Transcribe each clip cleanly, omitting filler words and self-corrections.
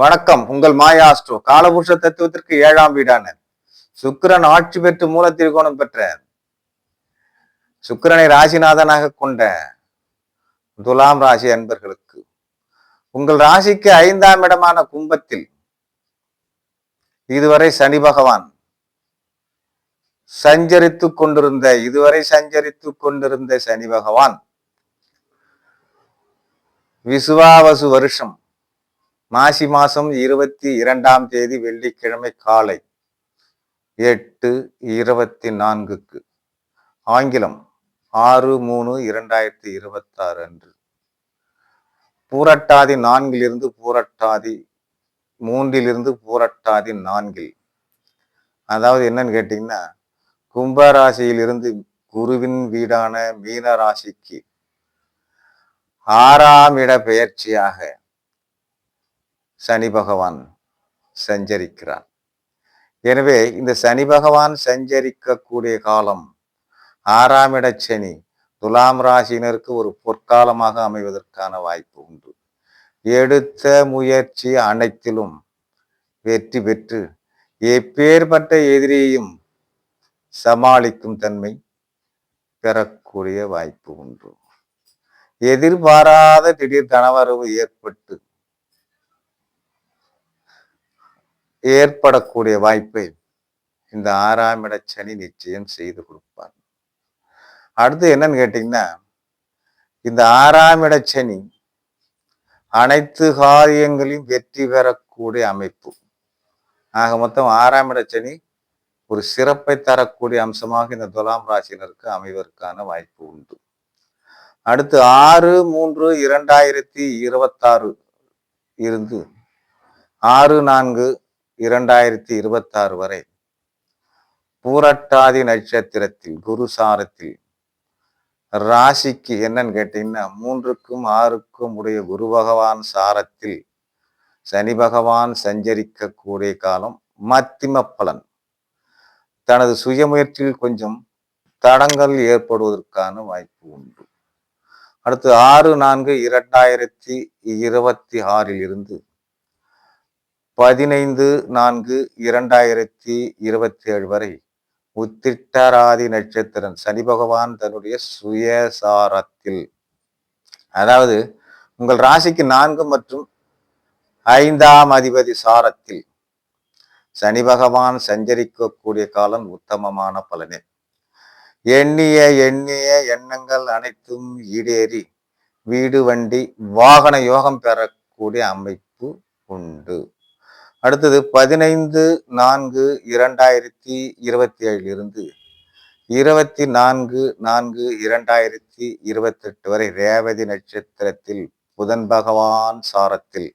வணக்கம். உங்கள் மாயாஸ்ட்ரோ காலபுருஷ தத்துவத்திற்கு 7ஆம் வீடான சுக்கிரன் ஆட்சி பெற்று மூல திரிகோணம் பெற்ற சுக்கிரனை ராசிநாதனாக கொண்ட துலாம் ராசி அன்பர்களுக்கு உங்கள் ராசிக்கு 5ஆம் இடமான கும்பத்தில் இதுவரை சனி பகவான் சஞ்சரித்துக் கொண்டிருந்த சனி பகவான் விசுவாவசு வருஷம் மாசி மாசம் 22ஆம் தேதி வெள்ளிக்கிழமை காலை 8:24 ஆங்கிலம் 6/3/2026 அன்று பூரட்டாதி 4 பூரட்டாதி 3 பூரட்டாதி 4, அதாவது என்னன்னு கேட்டீங்கன்னா, கும்பராசியிலிருந்து குருவின் வீடான மீன ராசிக்கு 6ஆம் இட பெயர்ச்சியாக சனி பகவான் சஞ்சரிக்கிறார். எனவே இந்த சனி பகவான் சஞ்சரிக்கக்கூடிய காலம் 6ஆம் இட சனி துலாம் ராசியினருக்கு ஒரு பொற்காலமாக அமைவதற்கான வாய்ப்பு உண்டு. எடுத்த முயற்சி அனைத்திலும் வெற்றி பெற்று எப்பேற்பட்ட எதிரியையும் சமாளிக்கும் தன்மை பெறக்கூடிய வாய்ப்பு உண்டு. எதிர்பாராத திடீர் தனவரவு ஏற்படக்கூடிய வாய்ப்பை இந்த 6ஆம் இட சனி நிச்சயம் செய்து கொடுப்பார். அடுத்து என்னன்னு கேட்டீங்கன்னா, இந்த 6ஆம் இட சனி அனைத்து காரியங்களையும் வெற்றி பெறக்கூடிய அமைப்பு. ஆக மொத்தம் 6ஆம் இட சனி ஒரு சிறப்பை தரக்கூடிய அம்சமாக இந்த துலாம் ராசியினருக்கு அமைவதற்கான வாய்ப்பு உண்டு. அடுத்து 6/3/2026 இருந்து 6/4/2026 வரை பூரட்டாதி நட்சத்திரத்தில் குரு சாரத்தில் ராசிக்கு என்னன்னு கேட்டீங்கன்னா, 3க்கும் 6க்கும் உடைய குரு பகவான் சாரத்தில் சனி பகவான் சஞ்சரிக்கக்கூடிய காலம் மத்திம பலன். தனது சுயமுயற்சியில் கொஞ்சம் தடங்கள் ஏற்படுவதற்கான வாய்ப்பு உண்டு. அடுத்து 6/4/2026 இருந்து 15/4/2027 வரை உத்திரட்டாதி நட்சத்திரம் சனி பகவான் தன்னுடைய சுயசாரத்தில், அதாவது உங்கள் ராசிக்கு 4 மற்றும் 5ஆம் அதிபதி சாரத்தில் சனி பகவான் சஞ்சரிக்கக்கூடிய காலம் உத்தமமான பலனே. எண்ணிய எண்ணங்கள் அனைத்தும் ஈடேறி வீடு வண்டி வாகன யோகம் பெறக்கூடிய அமைப்பு உண்டு. அடுத்தது 15/4/2027 இருந்து 24/4/2028 வரை ரேவதி நட்சத்திரத்தில் புதன் பகவான் சாரத்தில்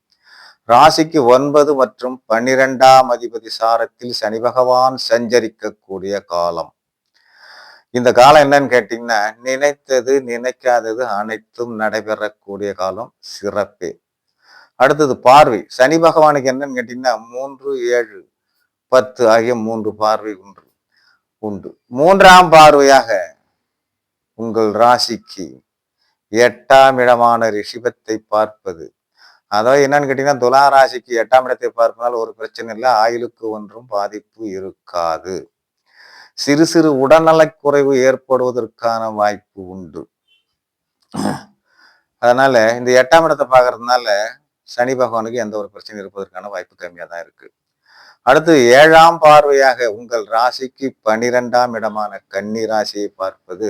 ராசிக்கு 9 மற்றும் 12ஆம் அதிபதி சாரத்தில் சனி பகவான் சஞ்சரிக்கக்கூடிய காலம். இந்த காலம் என்னன்னு கேட்டீங்கன்னா, நினைத்தது நினைக்காதது அனைத்தும் நடைபெறக்கூடிய காலம் சிறப்பே. அடுத்தது பார்வை. சனி பகவானுக்கு என்னன்னு கேட்டீங்கன்னா, 3, 7, 10 ஆகிய 3 பார்வை உண்டு. 3ஆம் பார்வையாக உங்கள் ராசிக்கு 8ஆம் இடமான ரிஷபத்தை பார்ப்பது. அதாவது என்னன்னு கேட்டீங்கன்னா, துலா ராசிக்கு 8ஆம் இடத்தை பார்ப்பதால் ஒரு பிரச்சனை இல்லை, ஆயுளுக்கு ஒன்றும் பாதிப்பு இருக்காது. சிறு சிறு உடல்நலக்குறைவு ஏற்படுவதற்கான வாய்ப்பு உண்டு. அதனால இந்த 8ஆம் இடத்தை பார்க்கறதுனால சனி பகவானுக்கு எந்த ஒரு பிரச்சனை இருப்பதற்கான வாய்ப்பு கம்மியா தான் இருக்கு. அடுத்து 7ஆம் பார்வையாக உங்கள் ராசிக்கு 12ஆம் இடமான கன்னி ராசியை பார்ப்பது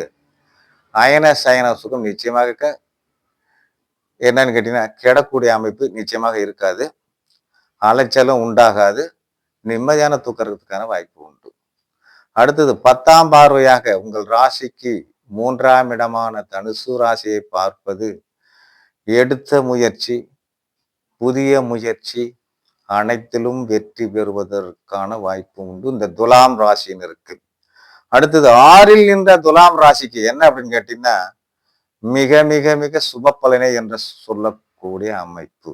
அயன சயன சுகம் நிச்சயமாக என்னன்னு கேட்டீங்கன்னா, கெடக்கூடிய அமைப்பு நிச்சயமாக இருக்காது, அலைச்சலும் உண்டாகாது, நிம்மதியான தூக்கறதுக்கான வாய்ப்பு உண்டு. அடுத்தது 10ஆம் பார்வையாக உங்கள் ராசிக்கு 3ஆம் இடமான தனுசு ராசியை பார்ப்பது எடுத்த முயற்சி புதிய முயற்சி அனைத்திலும் வெற்றி பெறுவதற்கான வாய்ப்பு உண்டு இந்த துலாம் ராசியினருக்கு. அடுத்தது 6ல் நின்ற துலாம் ராசிக்கு என்ன அப்படின்னு கேட்டீங்கன்னா, மிக மிக மிக சுப பலனை என்று சொல்லக்கூடிய அமைப்பு.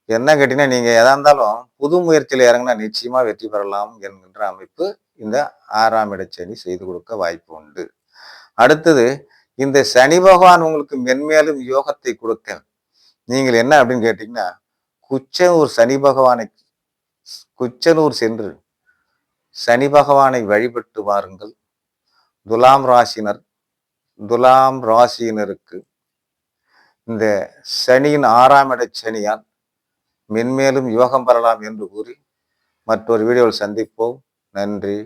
என்ன கேட்டீங்கன்னா, நீங்க எதா இருந்தாலும் புது முயற்சியில் இறங்கினா நிச்சயமா வெற்றி பெறலாம் என்கின்ற அமைப்பு இந்த 6ஆம் இட சனி செய்து கொடுக்க வாய்ப்பு உண்டு. அடுத்தது இந்த சனி பகவான் உங்களுக்கு மென்மேலும் யோகத்தை கொடுக்க நீங்கள் என்ன அப்படின்னு கேட்டீங்கன்னா, குச்சனூர் சென்று சனி பகவானை வழிபட்டு வாருங்கள். துலாம் ராசியினருக்கு இந்த சனியின் 6ஆம் இட சனியால் மென்மேலும் யோகம் பெறலாம் என்று கூறி மற்றொரு வீடியோவில் சந்திப்போம். நன்றி.